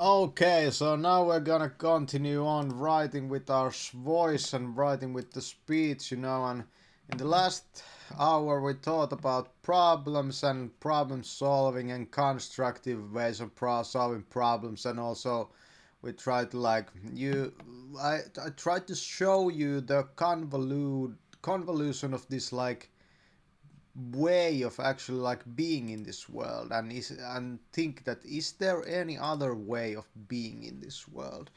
Okay, so now we're gonna continue on writing with our voice and writing with the speech, and in the last hour we thought about problems and problem solving and constructive ways of solving problems, and also we tried to I tried to show you the convolution of this way of actually being in this world, and think that is there any other way of being in this world,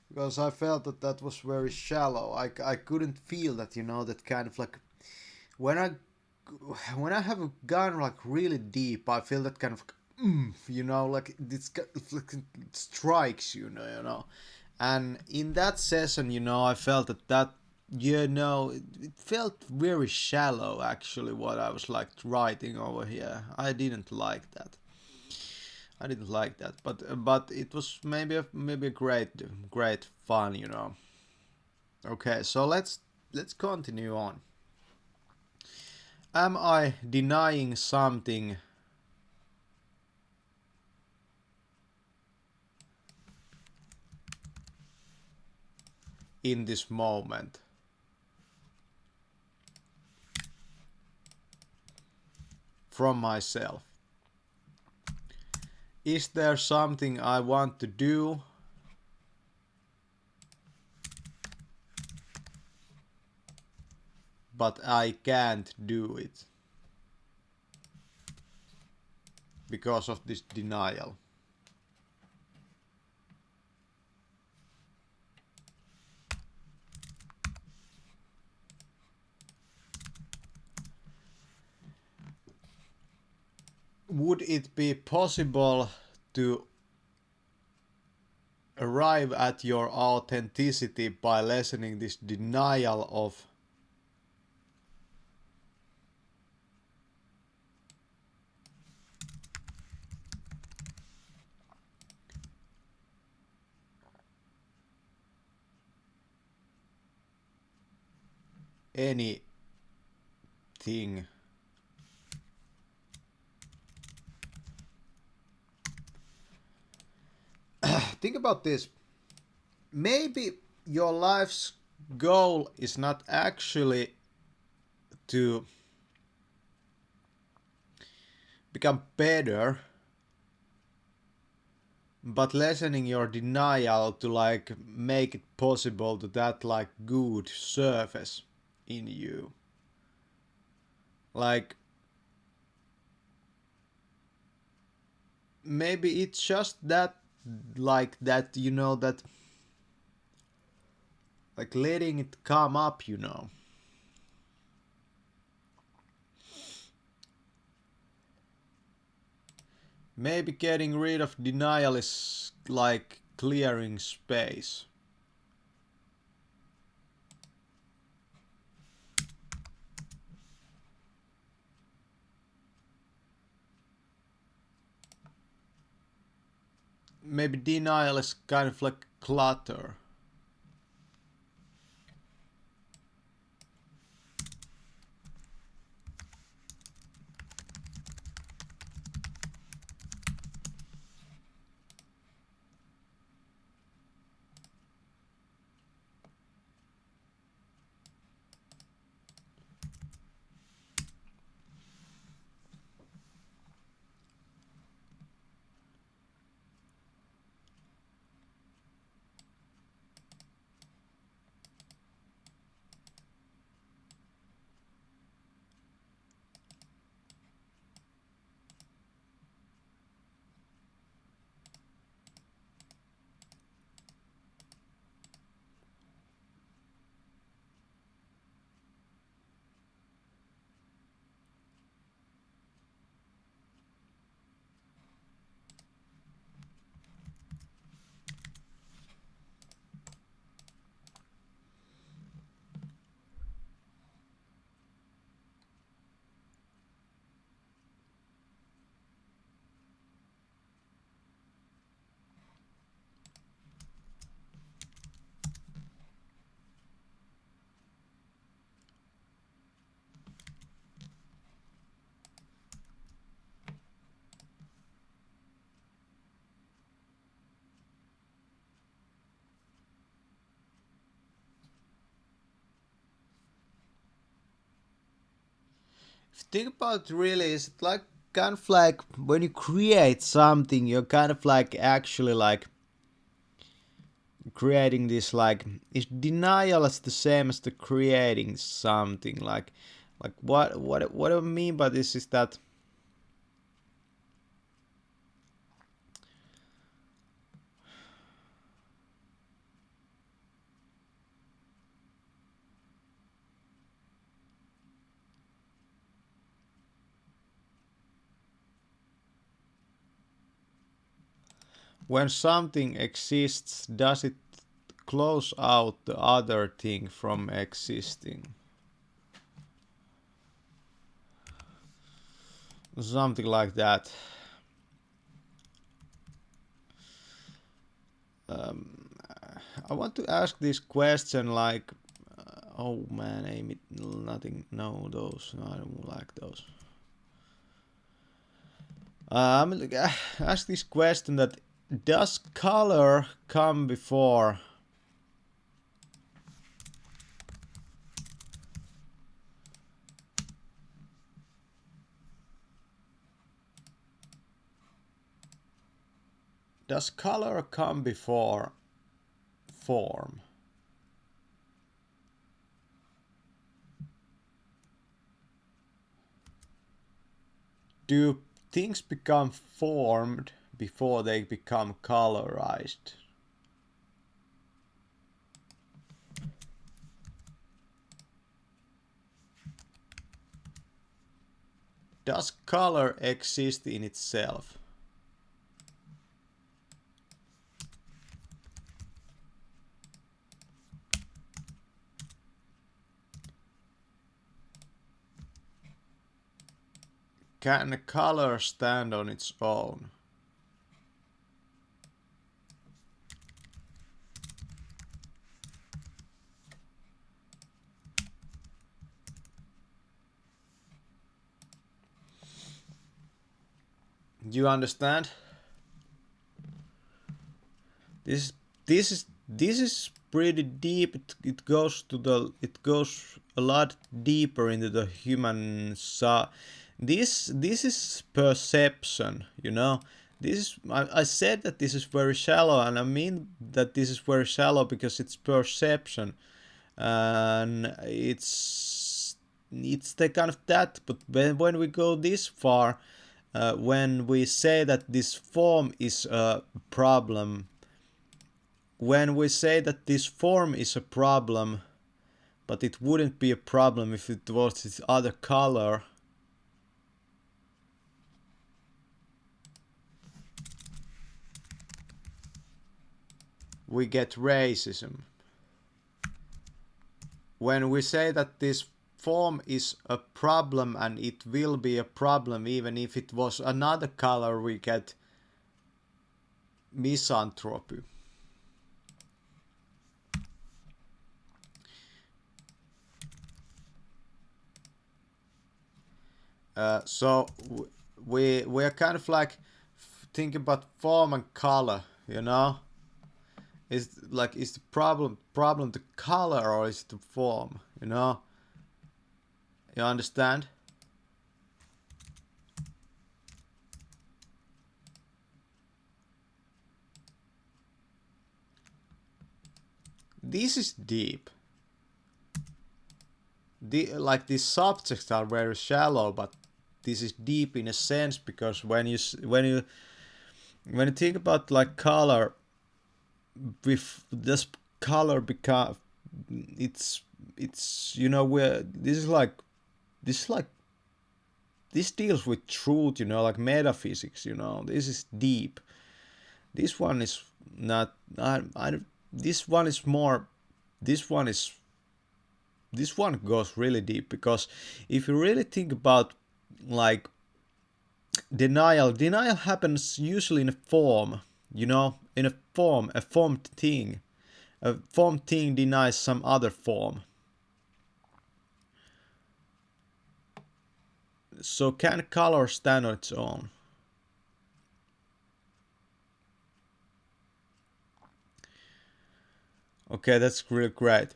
because I felt that that was very shallow. I couldn't feel that, that kind of when I when I have gone really deep, I feel that kind of like it strikes and in that session, I felt that it felt very shallow actually what I was writing over here. I didn't like that, but it was maybe a great fun. Okay, so let's continue on. Am I denying something in this moment from myself? Is there something I want to do but I can't do it because of this denial? Would it be possible to arrive at your authenticity by lessening this denial of anything? Think about this. Maybe your life's goal is not actually to become better, but lessening your denial to make it possible to that good surface in you. Maybe it's just that that that letting it come up. Maybe getting rid of denial is like clearing space. Maybe denial is kind of like clutter. Think about really, is it like kind of like when you create something, you're kind of like actually like creating this like, is denial as the same as the creating something? Like what I mean by this is that when something exists, does it close out the other thing from existing? Something like that. I want to ask this question like, oh man, Amy, nothing, no, those, no, I don't like those. I'm gonna ask this question that, does color come before form? Do things become formed before they become colorized? Does color exist in itself? Can a color stand on its own? You understand? This is pretty deep. It goes a lot deeper into the human this is perception, you know. I said that this is very shallow, and I mean that this is very shallow because it's perception, and it's the kind of that. But when we go this far, when we say that this form is a problem, when we say that this form is a problem, but it wouldn't be a problem if it was this other color, we get racism. When we say that this form is a problem and it will be a problem even if it was another color, we get misanthropy. So we're kind of like thinking about form and color, you know. Is the problem the color or is it the form, you know? You understand? This is deep. These subjects are very shallow, but this is deep in a sense, because when you think about like color, with this color become it's you know, where this is like this deals with truth, you know, like metaphysics, you know. This is deep. This one is not. This one is more. This one is. This one goes really deep, because if you really think about like denial happens usually in a form, you know, in a form, a formed thing. A formed thing denies some other form. So can color stand on its own? Okay, that's really great.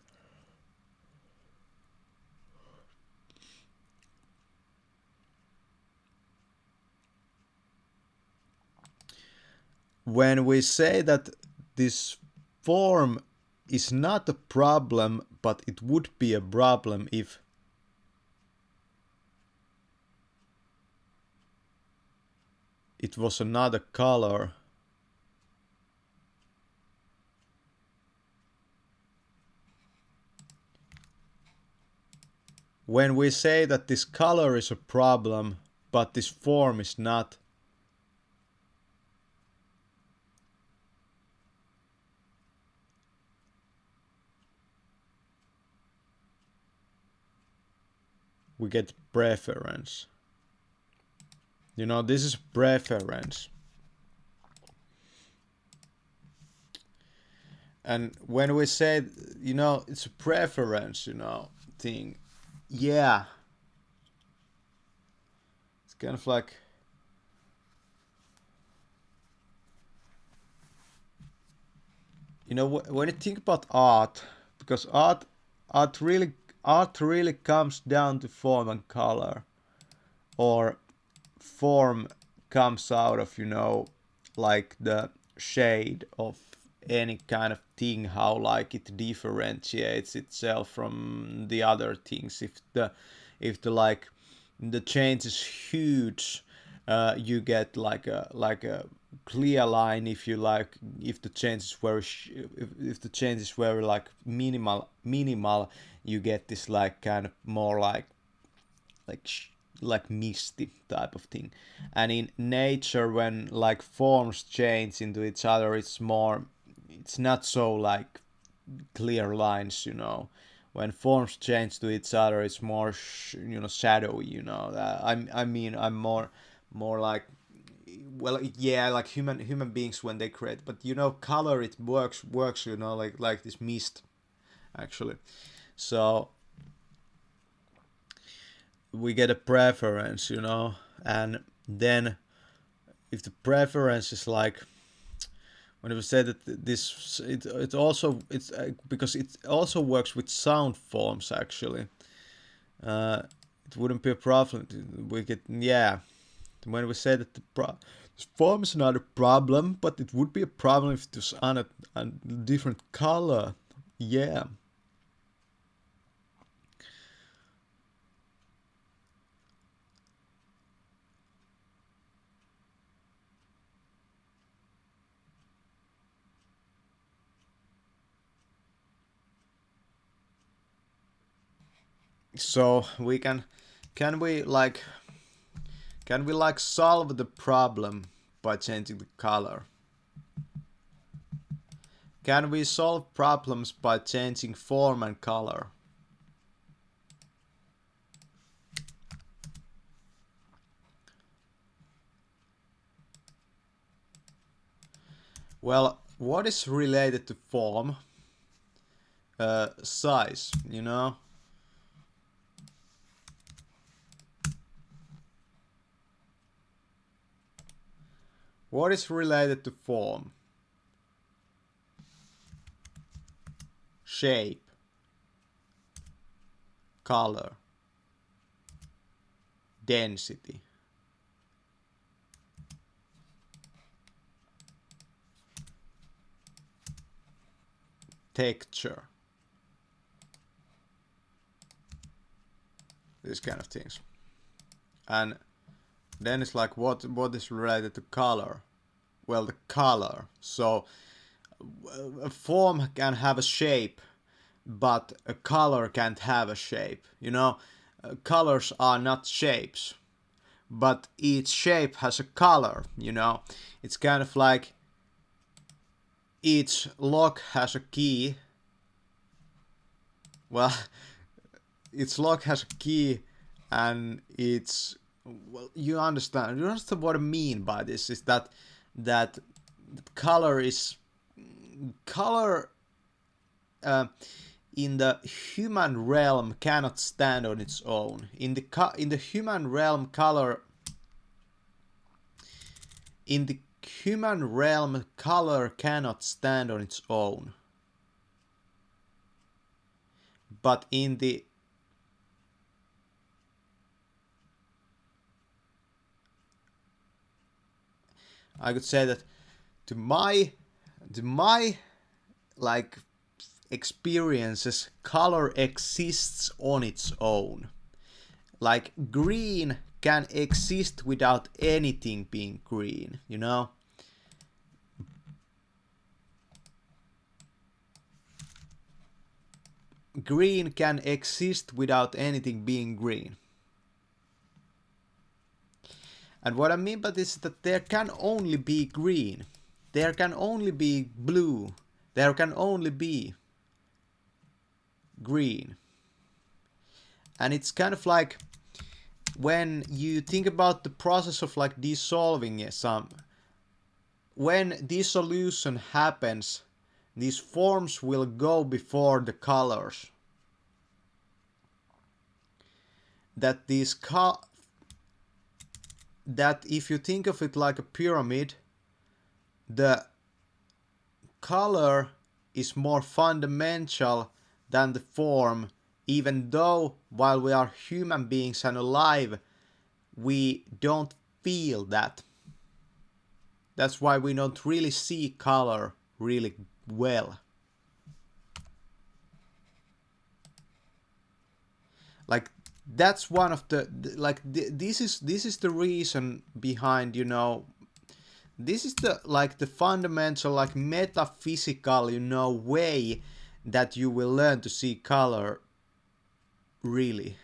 when we say that this form is not a problem, but it would be a problem if it was another color. When we say that this color is a problem, but this form is not, we get preference. You know, this is preference. And when we say, you know, it's a preference, you know, thing, yeah. It's kind of like, you know, when you think about art, because art really comes down to form and color, or form comes out of, you know, like the shade of any kind of thing, how like it differentiates itself from the other things. If the like the change is huge, you get like a clear line. If you like, if the change is very if the change is very like minimal, you get this like kind of more like like misty type of thing. And in nature, when like forms change into each other, it's not so like clear lines, you know. When forms change to each other, it's more you know, shadowy, you know. I mean, I'm more like, well, yeah, like human beings when they create, but you know, color, it works, you know, like this mist actually. So we get a preference, you know. And then if the preference is like, when we say that this, it also, it's because it also works with sound forms actually. It wouldn't be a problem. We get, yeah, when we say that the form is not a problem, but it would be a problem if it was on a different color. Yeah. So we can we like solve the problem by changing the color? Can we solve problems by changing form and color? Well, what is related to form? Size, you know. What is related to form? Shape, color, density. Texture. These kind of things. And then it's like, what is related to color? Well, the color. So a form can have a shape, but a color can't have a shape. You know, colors are not shapes, but each shape has a color. You know, it's kind of like each lock has a key. Well, each lock has a key, and it's, well, you understand what I mean by this is that color is color in the human realm cannot stand on its own. In the human realm, color cannot stand on its own. But in the I could say that to my like experiences, color exists on its own. Like green can exist without anything being green, you know? Green can exist without anything being green. And what I mean by this is that there can only be green. There can only be blue. There can only be green. And it's kind of like when you think about the process of like dissolving some, when dissolution happens, these forms will go before the colors. That that if you think of it like a pyramid, the color is more fundamental than the form, even though while we are human beings and alive, we don't feel that. That's why we don't really see color really well. Like that's one of the like this is the reason behind, you know, this is the like the fundamental like metaphysical, you know, way that you will learn to see color, really,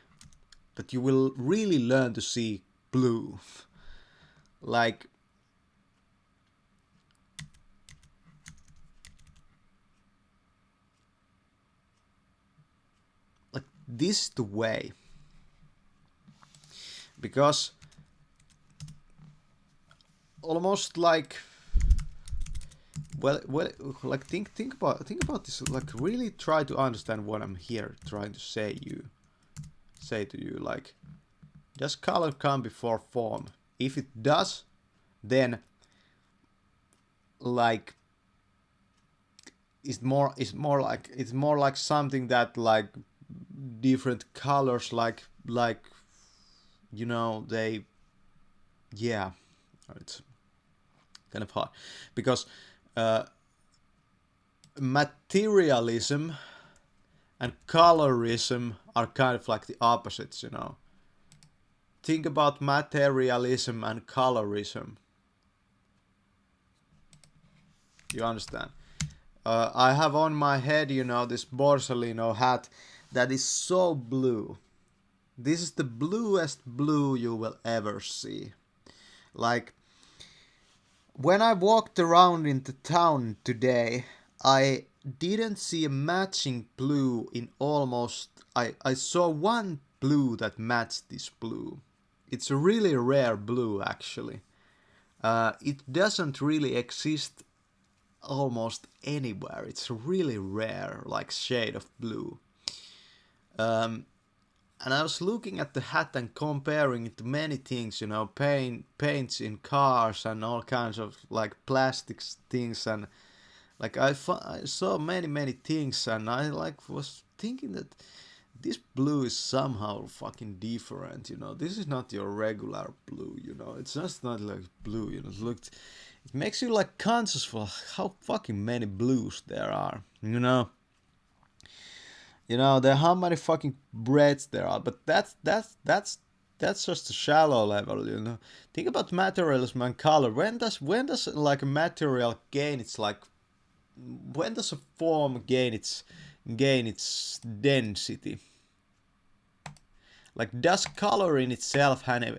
that you will really learn to see blue. Like this is the way, because almost like well like think about this, like really try to understand what I'm here trying to say to you. Like, does color come before form? If it does, then like it's more like something that like different colors like you know, they, yeah, it's kind of hard because materialism and colorism are kind of like the opposites, you know. Think about materialism and colorism. You understand? I have on my head, you know, this Borsalino hat that is so blue. This is the bluest blue you will ever see. Like, when I walked around in the town today, I didn't see a matching blue in almost... I saw one blue that matched this blue. It's a really rare blue, actually. It doesn't really exist almost anywhere. It's a really rare, like, shade of blue. And I was looking at the hat and comparing it to many things, you know, paints in cars and all kinds of like plastics things, and like I saw many things, and I like was thinking that this blue is somehow fucking different, you know. This is not your regular blue, you know. It's just not like blue, you know. It makes you like conscious for how fucking many blues there are, you know. You know, there are how many fucking breads there are, but that's just a shallow level, you know. Think about materialism and color. When does like a material gain its like, when does a form gain its density? Like, does color in itself have any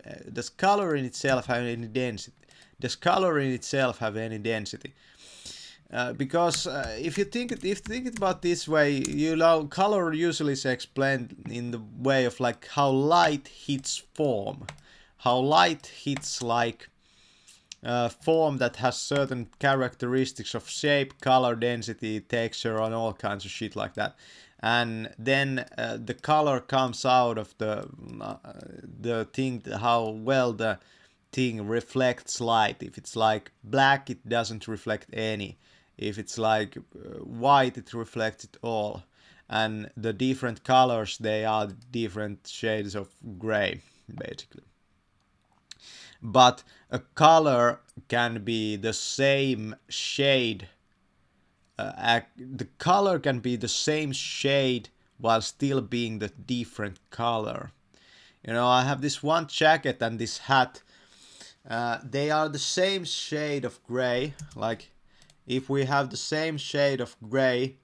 density? Does color in itself have any density? Because if you think it about this way, you know, color usually is explained in the way of like how light hits form, how light hits like form that has certain characteristics of shape, color, density, texture, and all kinds of shit like that. And then the color comes out of the thing, how well the thing reflects light. If it's like black, it doesn't reflect any. If it's like white, it reflects it all. And the different colors, they are different shades of gray, basically. but a color can be the same shade. The color can be the same shade while still being the different color. You know, I have this one jacket and this hat. They are the same shade of gray. Like, if we have the same shade of gray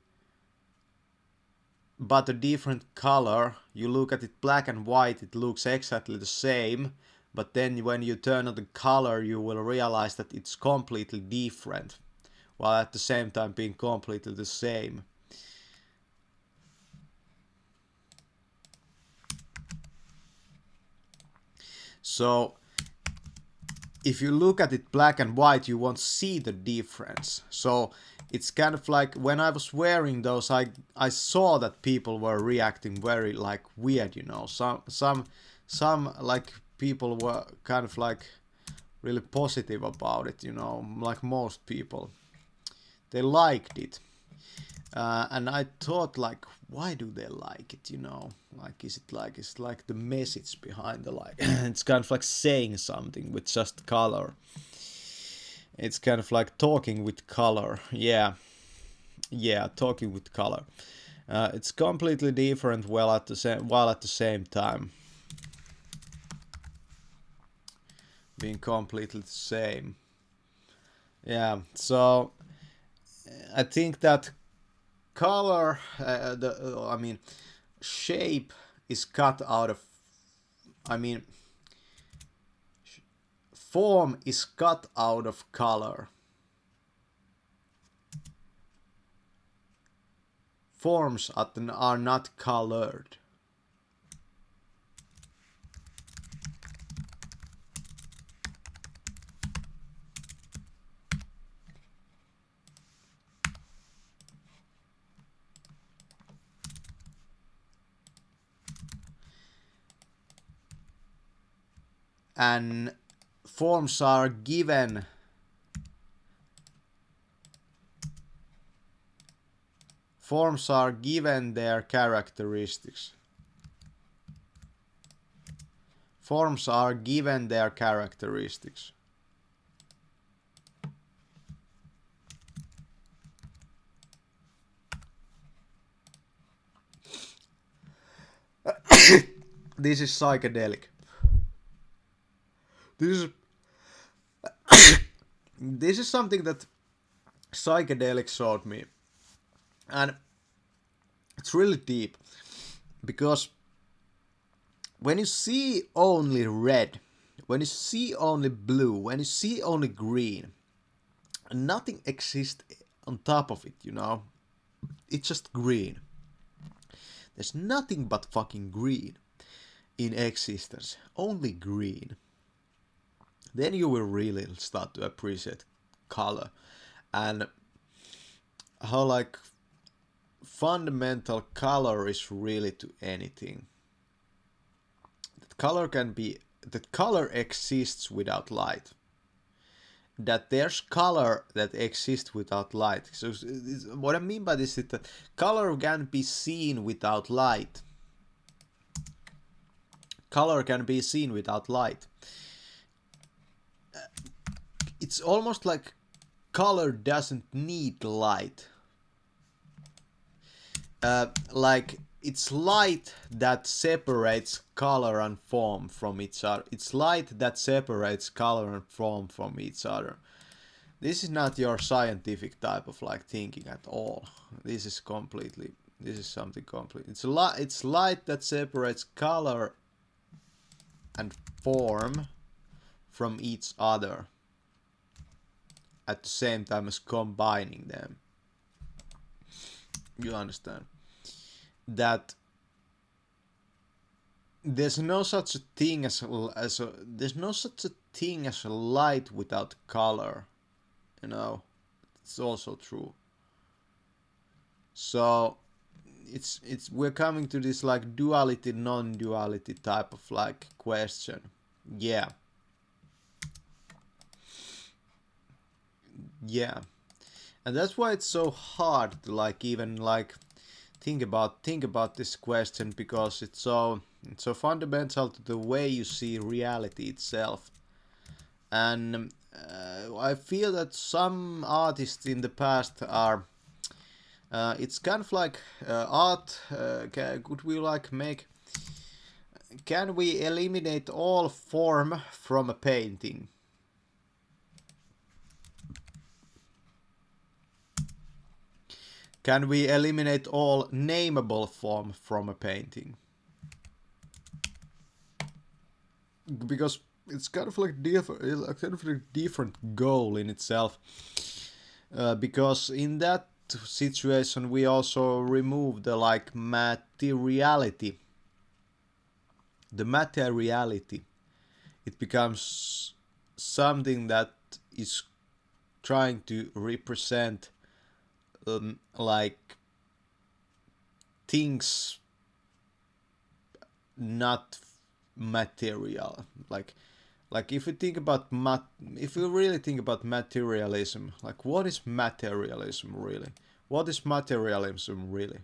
but a different color, you look at it black and white, it looks exactly the same. But then when you turn on the color, you will realize that it's completely different, while at the same time being completely the same. So if you look at it black and white, you won't see the difference. So it's kind of like when I was wearing those, I saw that people were reacting very like weird, you know. Some like people were kind of like really positive about it, you know, like most people. They liked it. And I thought, like, why do they like it, you know? Like, is it like, it's like the message behind the like, it's kind of like saying something with just color. It's kind of like talking with color. Yeah, talking with color. It's completely different while at the same time being completely the same. Yeah, so I think that color, I mean, shape is cut out of, I mean, form is cut out of color. Forms are not colored. And forms are given their characteristics. Forms are given their characteristics. This is psychedelic. This is something that psychedelic showed me, and it's really deep, because when you see only red, when you see only blue, when you see only green, nothing exists on top of it, you know. It's just green. There's nothing but fucking green in existence, only green. Then you will really start to appreciate color and how like fundamental color is really to anything. That color exists without light. That there's color that exists without light. So what I mean by this is that color can be seen without light. Color can be seen without light. It's almost like color doesn't need light. Like it's light that separates color and form from each other. It's light that separates color and form from each other. This is not your scientific type of like thinking at all. This is something complete. It's light that separates color and form from each other at the same time as combining them. You understand that there's no such a thing as there's no such a thing as a light without color, you know. It's also true. So it's we're coming to this like duality non-duality type of like question. Yeah, and that's why it's so hard to like even like think about this question, because it's so fundamental to the way you see reality itself. And I feel that some artists in the past are it's kind of like art. Could we like make? Can we eliminate all form from a painting? Can we eliminate all nameable form from a painting? Because it's kind of like a different goal in itself. Because in that situation we also remove the like materiality. The materiality. It becomes something that is trying to represent like things not material, like if you think about if you really think about materialism, like what is materialism really? What is materialism really?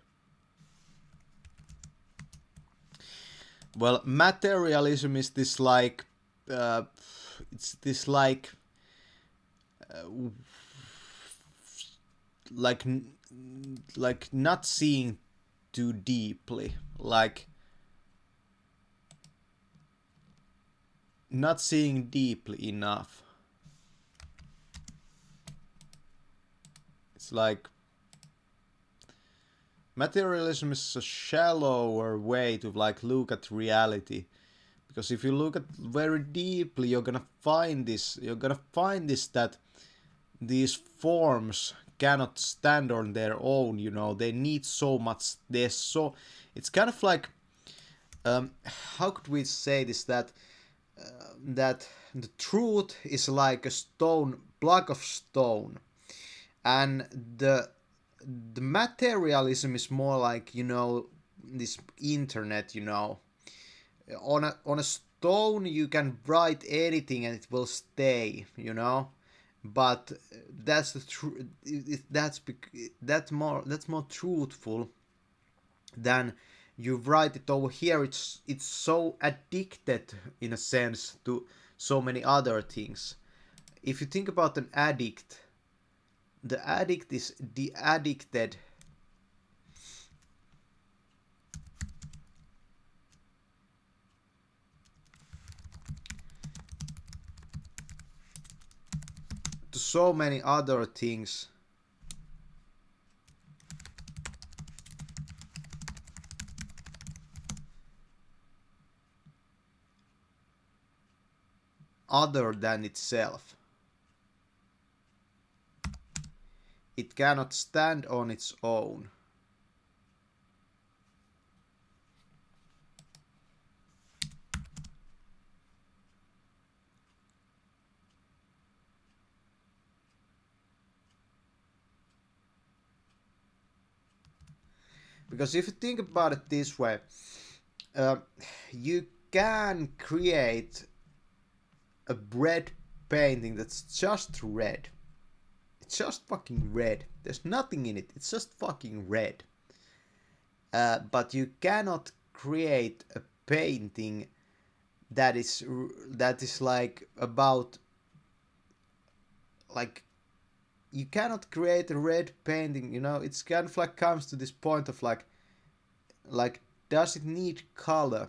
Well, materialism is this like it's this uh, like like not seeing too deeply, like not seeing deeply enough. It's like materialism is a shallower way to like look at reality, because if you look at very deeply you're gonna find this that these forms cannot stand on their own, you know, they need so much. They're so, it's kind of like how could we say this, that that the truth is like a stone block of stone, and the materialism is more like, you know, this internet, you know, on a stone you can write anything and it will stay, you know, but that's the truth. That's more truthful than you write it over here. It's so addicted in a sense to so many other things. If you think about an addict, the addict is the addicted to so many other things other than itself. It cannot stand on its own. Because if you think about it this way, uh, you can create a red painting that's just red. It's just fucking red. There's nothing in it. It's just fucking red. But you cannot create a painting that is like about like you cannot create a red painting. You know, it's kind of like comes to this point of like does it need color?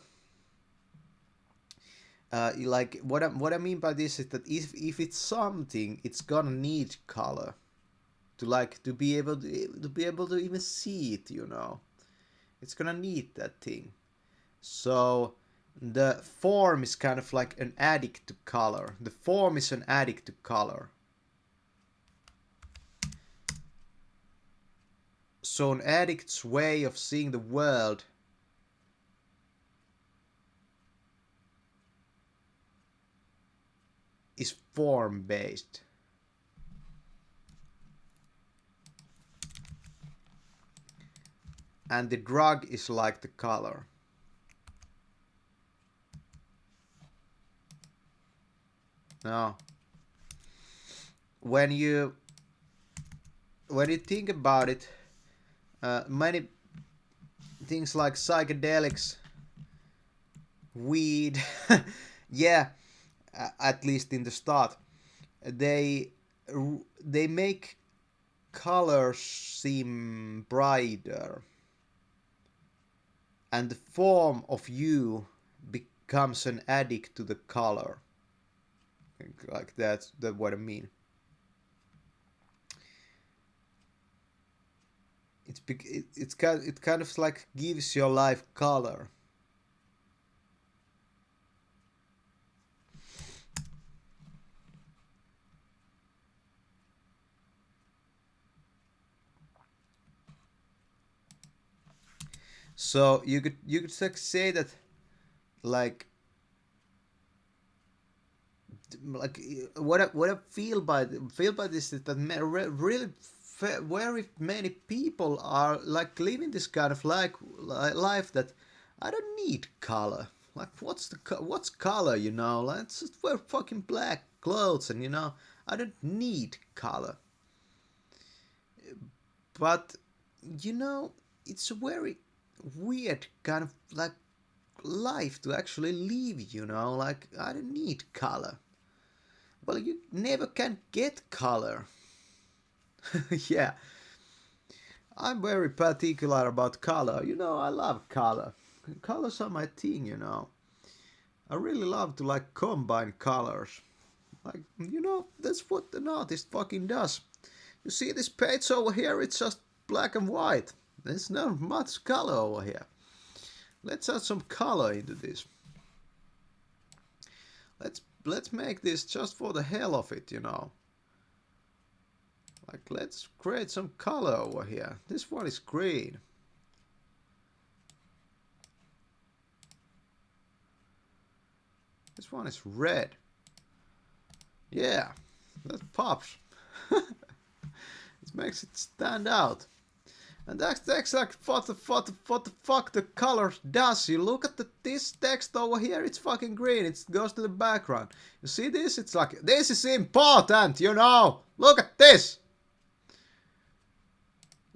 Like what I mean by this is that if it's something, it's gonna need color to like to be able to even see it. You know, it's gonna need that thing. So the form is kind of like an addict to color. The form is an addict to color. So an addict's way of seeing the world is form based. And the drug is like the color. Now, when you think about it, many things like psychedelics, weed, yeah, at least in the start, they make colors seem brighter, and the form of you becomes an addict to the color. Like that's what I mean. It kind of like gives your life color. So you could say that like what I feel by this is that really very many people are like living this kind of life that I don't need color. Like what's color, you know? Let's just wear fucking black clothes, and you know I don't need color. But you know it's a very weird kind of like life to actually live, you know? Like I don't need color. Well, you never can get color. Yeah, I'm very particular about color. You know, I love color. Colors are my thing, you know. I really love to like combine colors. Like, you know, that's what an artist fucking does. You see this page over here, it's just black and white. There's not much color over here. Let's add some color into this. Let's make this just for the hell of it, you know. Like, let's create some color over here. This one is green. This one is red. Yeah, that pops. It makes it stand out. And that's like what the fuck the color does. You look at this text over here, it's fucking green. It goes to the background. You see this? It's like, this is important, you know. Look at this.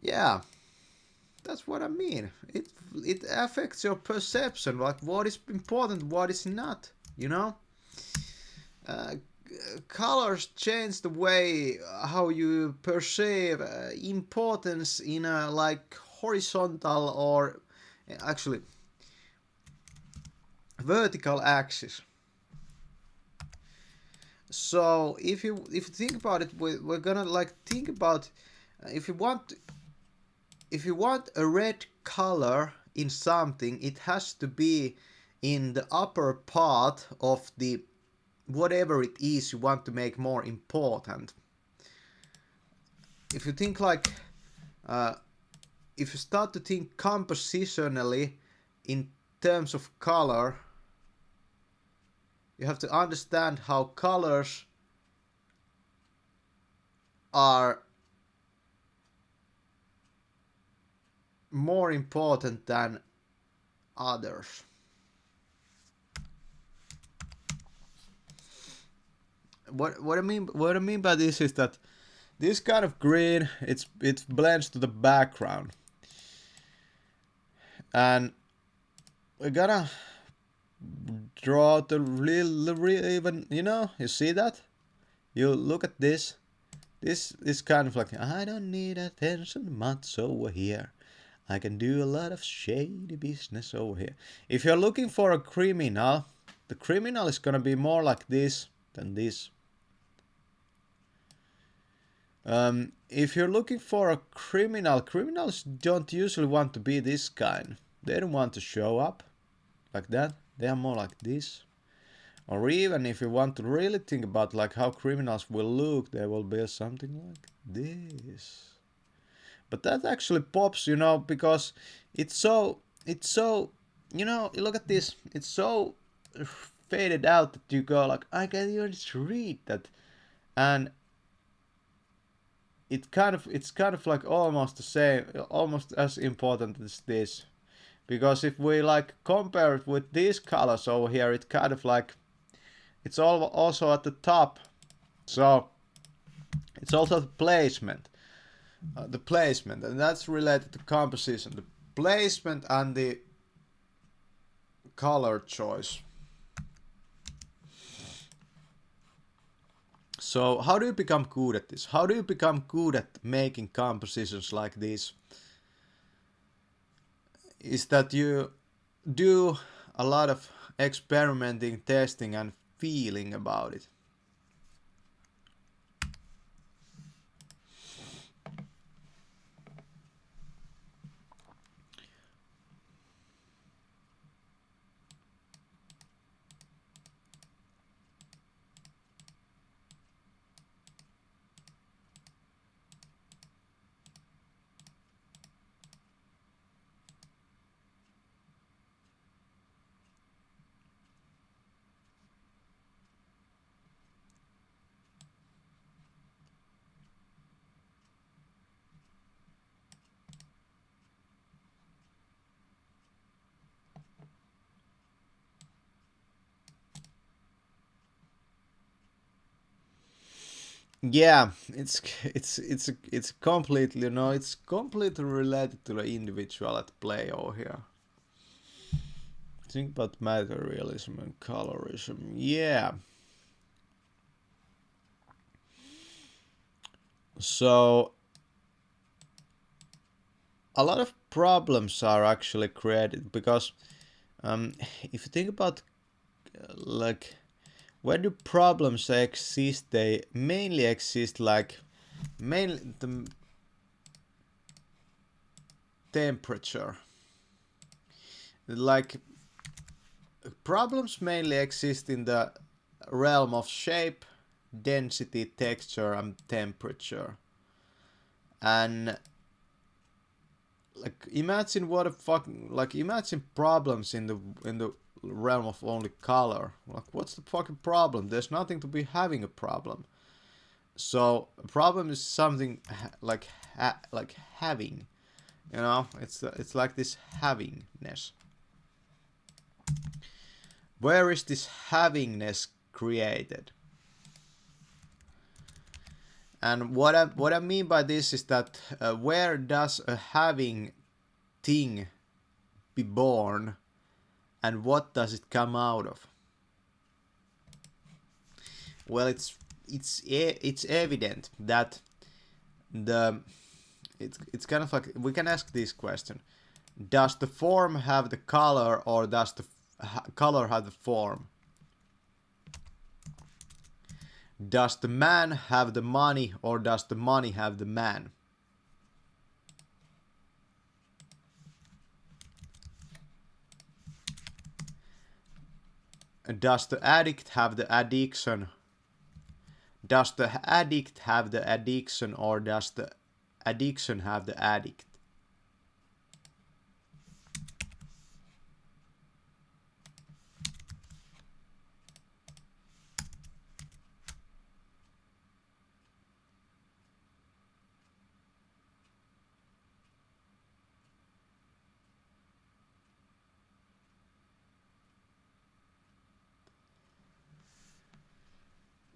Yeah, that's what I mean. It affects your perception, like what is important, what is not, you know. Colors change the way how you perceive importance in a like horizontal or actually vertical axis. So if you think about it, we're gonna like think about if you want a red color in something, it has to be in the upper part of the whatever it is you want to make more important. If you think like if you start to think compositionally in terms of color, you have to understand how colors are more important than others. What I mean by this is that this kind of green it blends to the background, and we're gonna draw the real even, you know, you see that? You look at this. This is kind of like, I don't need attention much over here. I can do a lot of shady business over here. If you're looking for a criminal, the criminal is gonna be more like this than this. If you're looking for a criminal, criminals don't usually want to be this kind. They don't want to show up like that. They are more like this. Or even if you want to really think about like how criminals will look, they will be something like this. But that actually pops, you know, because it's so, you know, you look at this, it's so faded out that you go like, I can even just read that. And it's kind of like almost the same, almost as important as this. Because if we like compare it with these colors over here, it kind of like, it's also at the top. So it's also the placement. And that's related to composition. The placement and the color choice. So how do you become good at this? How do you become good at making compositions like this? Is that you do a lot of experimenting, testing, and feeling about it. Yeah, it's completely, you know, it's completely related to the individual at play over here. Think about materialism and colorism. Yeah. So a lot of problems are actually created because if you think about like where do problems exist, they mainly exist like mainly the temperature. Like problems mainly exist in the realm of shape, density, texture, and temperature. And like imagine what a fucking like imagine problems in the realm of only color. Like what's the fucking problem? There's nothing to be having a problem. So a problem is something like like having, you know, it's like this havingness. Where is this havingness created? And what I mean by this is that where does a having thing be born, and what does it come out of? Well, it's evident that the it's kind of like we can ask this question: does the form have the color, or does the color have the form? Does the man have the money, or does the money have the man? Does the addict have the addiction? Does the addict have the addiction, or does the addiction have the addict?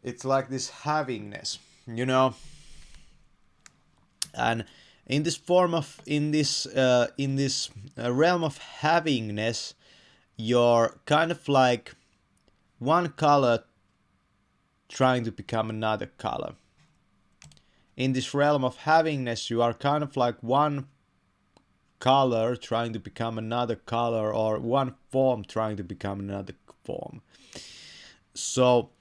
It's like this havingness, you know. And in this form of in this realm of havingness, you're kind of like one color trying to become another color. In this realm of havingness, you are kind of like one color trying to become another color, or one form trying to become another form. So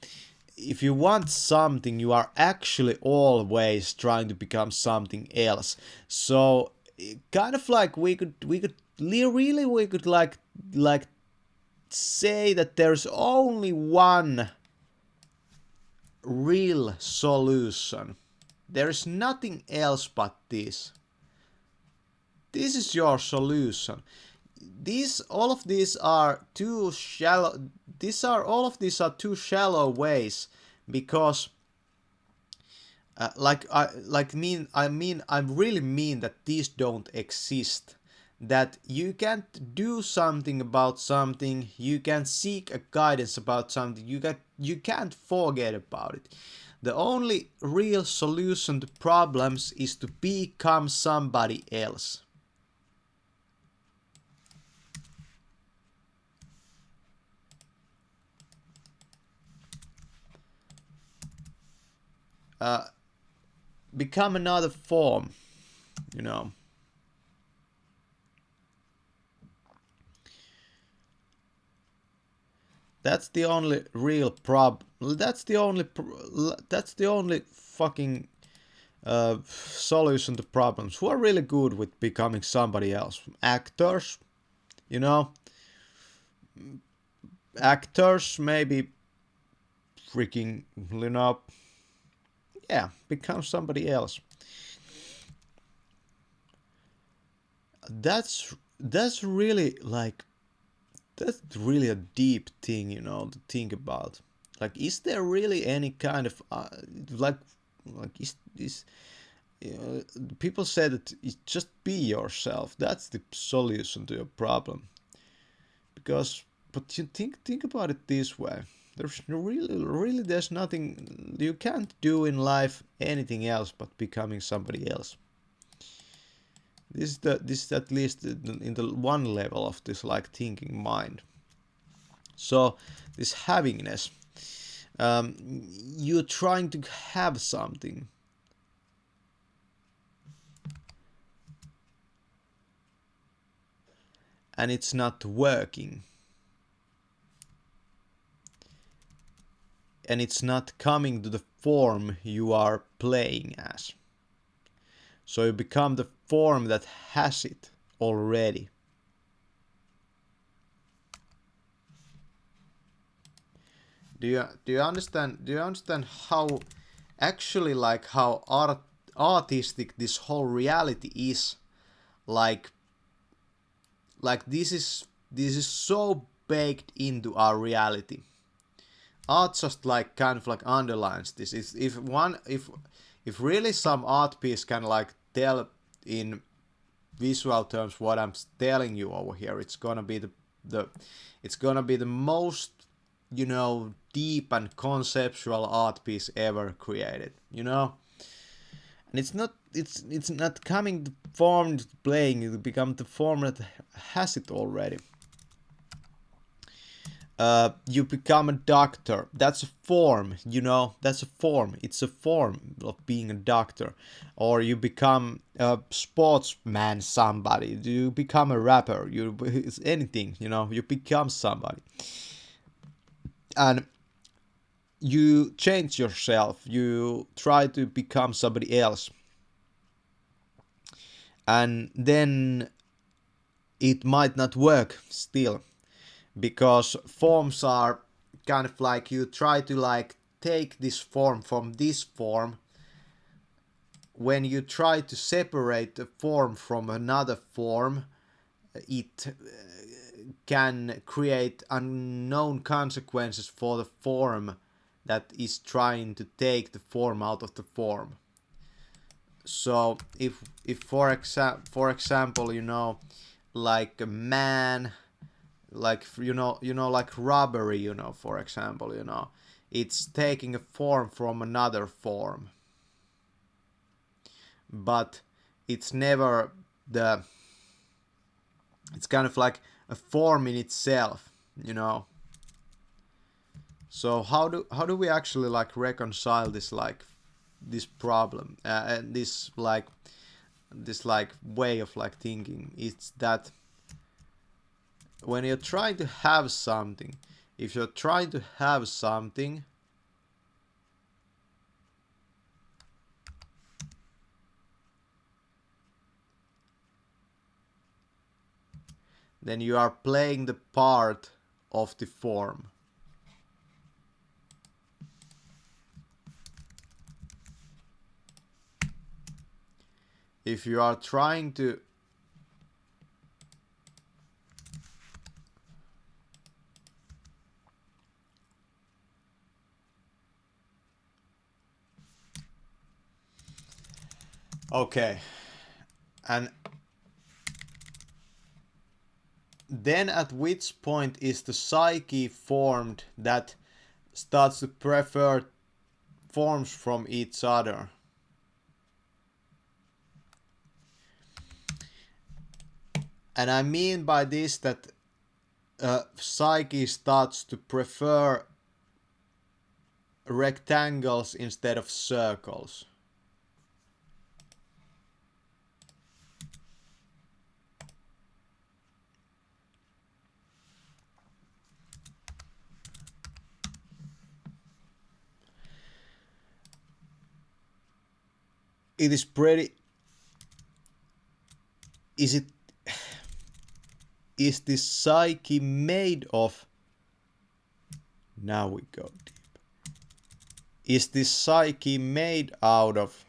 if you want something, you are actually always trying to become something else. So kind of like we could really we could like say that there's only one real solution. There's nothing else but this. This is your solution. These all of these are too shallow. These are all of these are too shallow ways, because I really mean that these don't exist. That you can't do something about something, you can seek a guidance about something, you can't forget about it. The only real solution to problems is to become somebody else. uh, become another form, you know. That's the only real That's the only. That's the only fucking solution to problems. Who are really good with becoming somebody else? Actors, you know. Actors, maybe freaking, you know. Yeah, become somebody else. That's really like that's really a deep thing, you know, to think about. Like, is there really any kind of like is people say that it's just be yourself. That's the solution to your problem. Because, but you think about it this way. There's really there's nothing you can't do in life anything else but becoming somebody else. This is at least in the one level of this like thinking mind. So this havingness, you're trying to have something, and it's not working, and it's not coming to the form you are playing as. So you become the form that has it already. Do you understand? Do you understand how actually like how artistic this whole reality is? Like this is so baked into our reality. Art just like kind of like underlines this. If really some art piece can like tell in visual terms what I'm telling you over here, it's gonna be the it's gonna be the most, you know, deep and conceptual art piece ever created, you know. And it's not coming to form playing, it become the form that has it already. You become a doctor. That's a form, you know. That's a form. It's a form of being a doctor. Or you become a sportsman, somebody. You become a rapper. It's anything, you know. You become somebody, and you change yourself. You try to become somebody else, and then it might not work still, because forms are kind of like you try to like take this form from this form. When you try to separate a form from another form, it can create unknown consequences for the form that is trying to take the form out of the form. So if for example, you know, like a man, like like robbery, you know, for example, you know, it's taking a form from another form, but it's never the it's kind of like a form in itself, you know. So how do we actually like reconcile this like this problem, and this like way of like thinking? It's that when you're trying to have something, if you're trying to have something, then you are playing the part of the form. If you are trying to okay, and then at which point is the psyche formed that starts to prefer forms from each other? And I mean by this that psyche starts to prefer rectangles instead of circles. It is pretty... Is this psyche made of... Now we go deep. Is this psyche made out of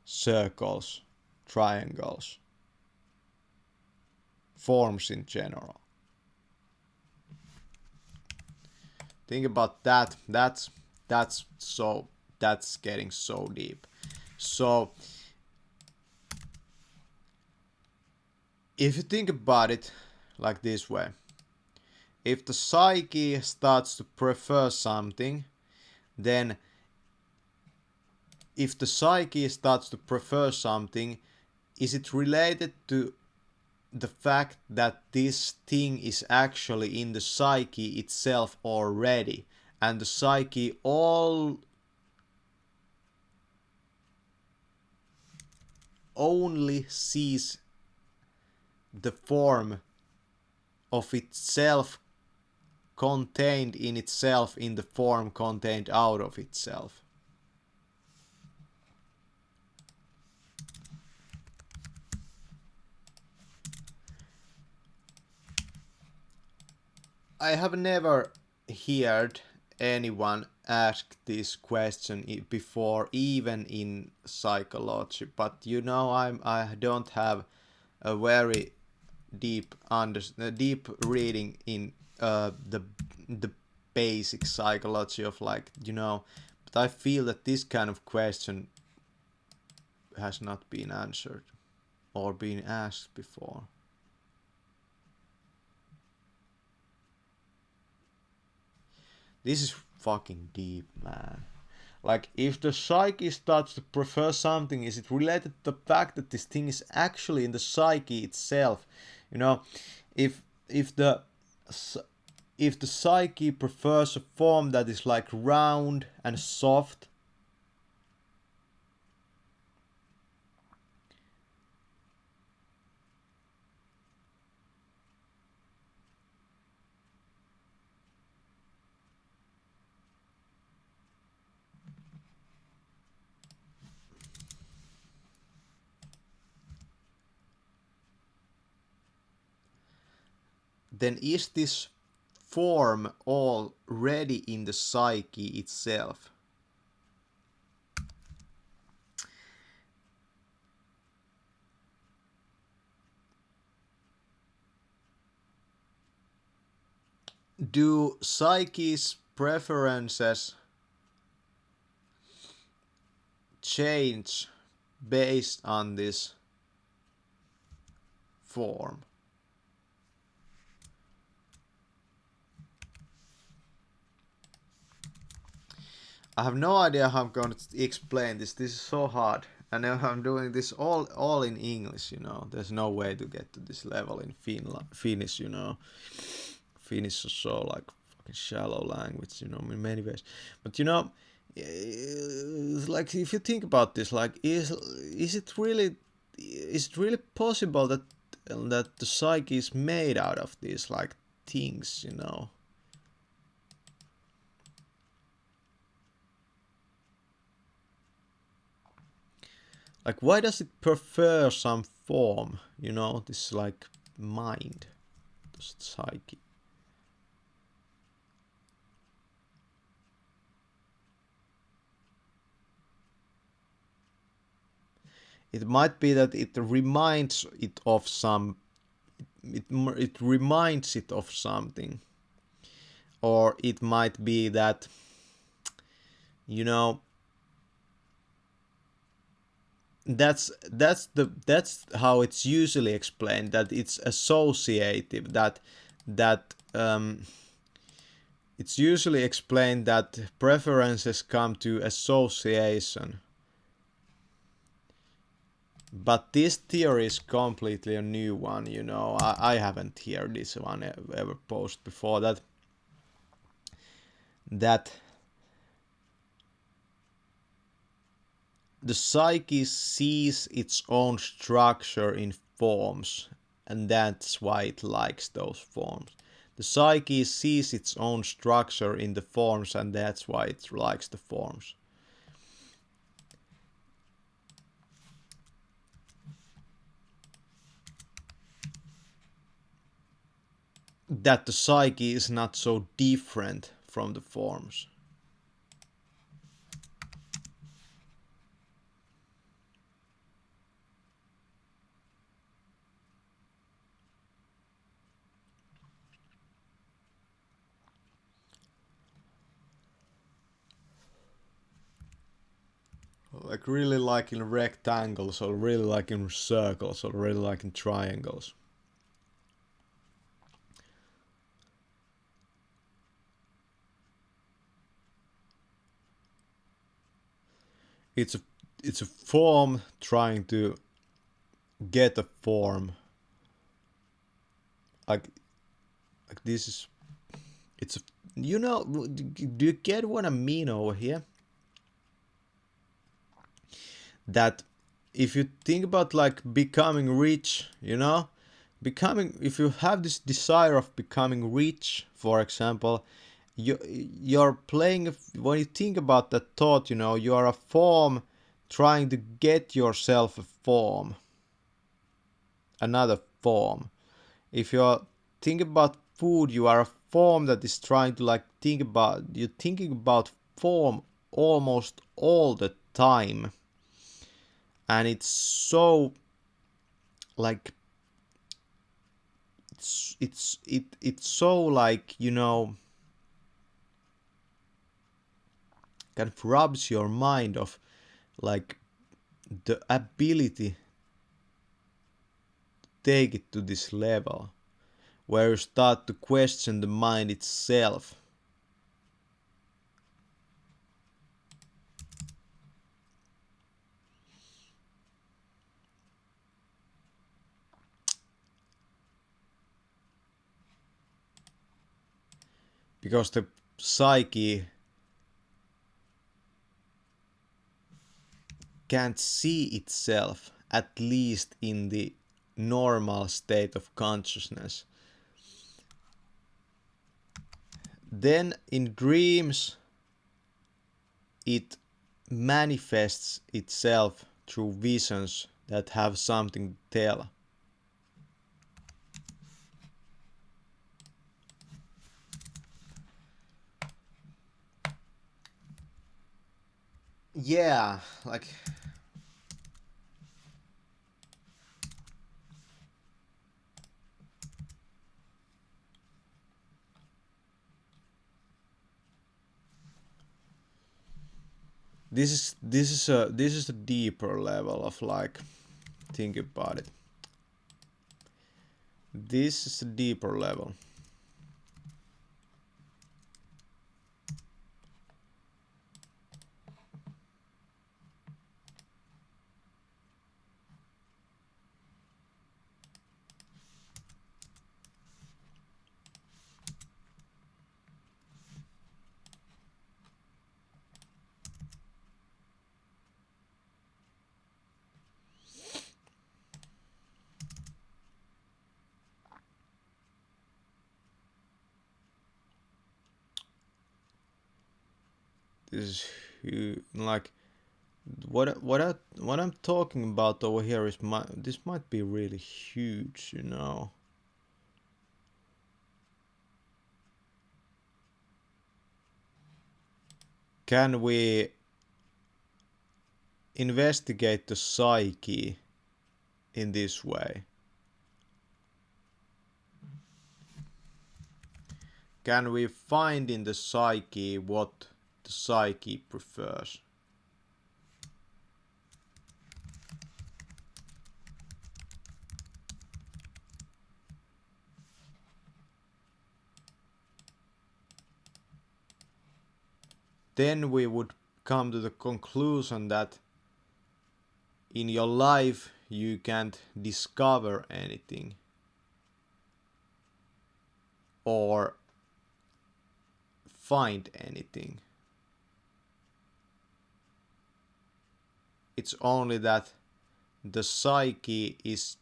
circles, triangles, forms in general? Think about that. That's getting so deep. So if you think about it like this way, if the psyche starts to prefer something, then if the psyche starts to prefer something, is it related to the fact that this thing is actually in the psyche itself already, and the psyche only sees the form of itself contained in itself in the form contained out of itself? I have never heard anyone ask this question before, even in psychology, but you know, I don't have a very deep reading in the basic psychology of, like, you know, but I feel that this kind of question has not been answered or been asked before. This is fucking deep, man. Like, if the psyche starts to prefer something, is it related to the fact that this thing is actually in the psyche itself? You know, if the psyche prefers a form that is like round and soft, then is this form already in the psyche itself? Do psyche's preferences change based on this form? I have no idea how I'm going to explain this. This is so hard. And I'm doing this all in English, you know. There's no way to get to this level in Finnish, you know. Finnish is so like fucking shallow language, you know, in many ways. But you know, like, if you think about this, like, is it really possible that the psyche is made out of these like things, you know? Like, why does it prefer some form, you know, this like mind, this psyche? It might be that it reminds it of some, it reminds it of something. Or it might be that, you know, that's how it's usually explained, that it's associative, that it's usually explained that preferences come to association. But this theory is completely a new one, you know. I haven't heard this one ever posed before, that that the psyche sees its own structure in forms, and that's why it likes those forms. The psyche sees its own structure in the forms, and that's why it likes the forms. That the psyche is not so different from the forms. Like really like in rectangles, or really like in circles, or really like in triangles. It's a form trying to get a form. Like this is, it's a, you know, do you get what I mean over here? That if you think about like becoming rich, you know, if you have this desire of becoming rich, for example, you're playing, when you think about that thought, you know, you are a form trying to get yourself a form, another form. If you're thinking about food, you are a form that is trying to like you're thinking about form almost all the time. And it's so like it's so like, you know, kind of rubs your mind of like the ability to take it to this level where you start to question the mind itself. Because the psyche can't see itself, at least in the normal state of consciousness. Then in dreams, it manifests itself through visions that have something to tell. Yeah, like this is a deeper level of like, think about it. This is a deeper level. This is like what I'm talking about over here is this might be really huge, you know. Can we investigate the psyche in this way? Can we find in the psyche what the psyche prefers? Then we would come to the conclusion that in your life you can't discover anything, or find anything. It's only that the psyche is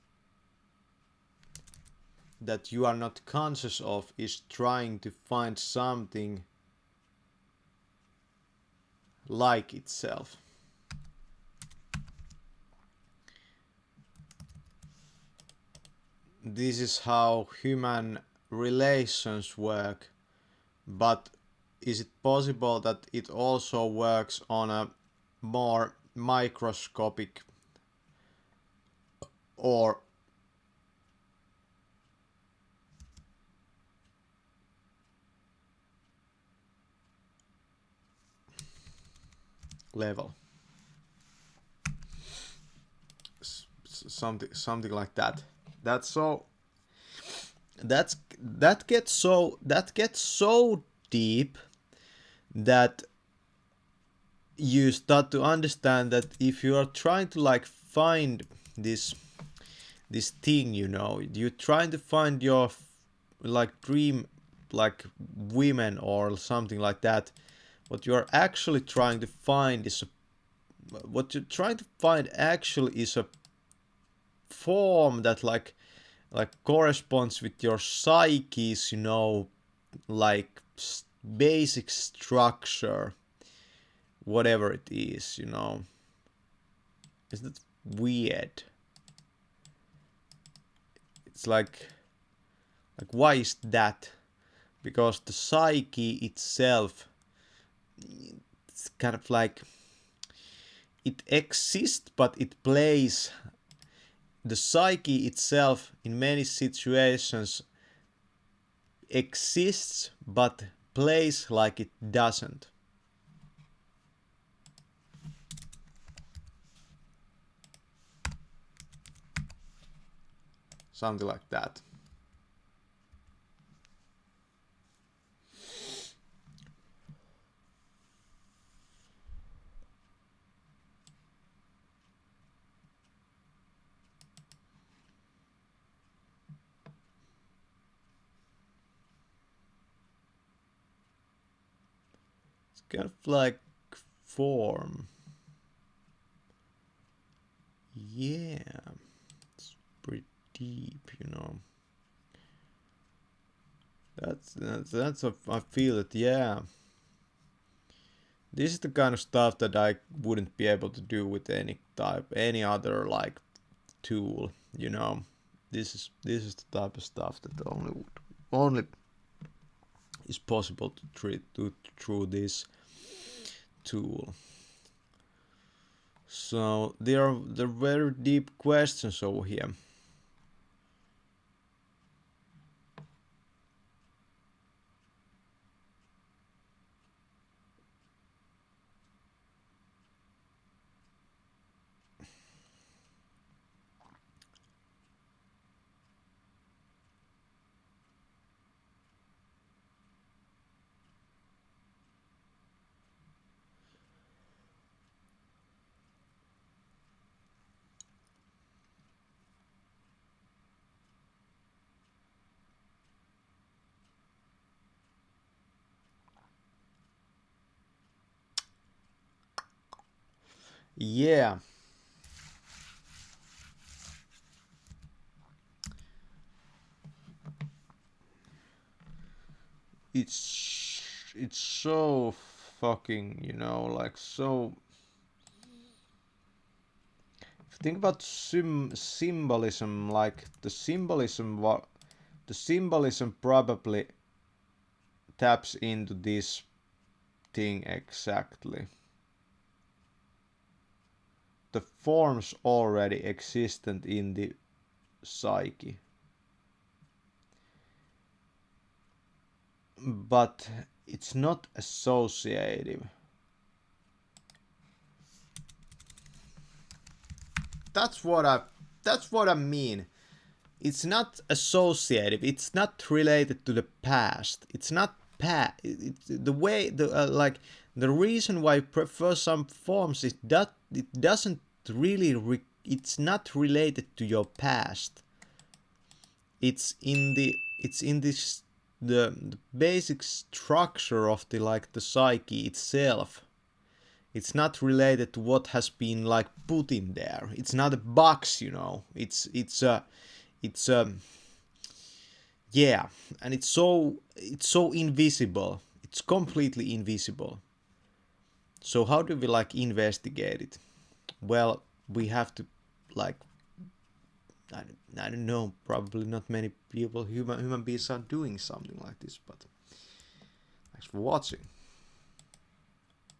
that you are not conscious of is trying to find something like itself. This is how human relations work, but is it possible that it also works on a more microscopic or level? Something like that. That gets so deep that you start to understand that if you are trying to like find this thing, you know, you're trying to find your like dream like women or something like that, what you are actually trying to find is a form that like corresponds with your psyche's, you know, like basic structure, whatever it is, you know. Isn't it weird? It's like why is that? Because the psyche itself, it's kind of like it exists, but it plays. The psyche itself in many situations exists but plays like it doesn't. Something like that. Kind of like form. Yeah, it's pretty deep, you know. That's I feel it. Yeah, this is the kind of stuff that I wouldn't be able to do with any other like tool, you know. This is the type of stuff that only is possible to treat through this tool. So there are very deep questions over here. Yeah. It's so fucking, you know, like so. If you think about symbolism, like the symbolism probably taps into this thing exactly. The forms already existent in the psyche. But it's not associative. That's what I mean. It's not associative. It's not related to the past. It's not the way like the reason why I prefer some forms is that it doesn't really it's not related to your past. It's in this the basic structure of the like the psyche itself. It's not related to what has been like put in there. It's not a box, you know. It's yeah, and it's so invisible. It's completely invisible. So how do we like investigate it? Well, we have to like I don't know, probably not many people, human beings are doing something like this, but thanks for watching.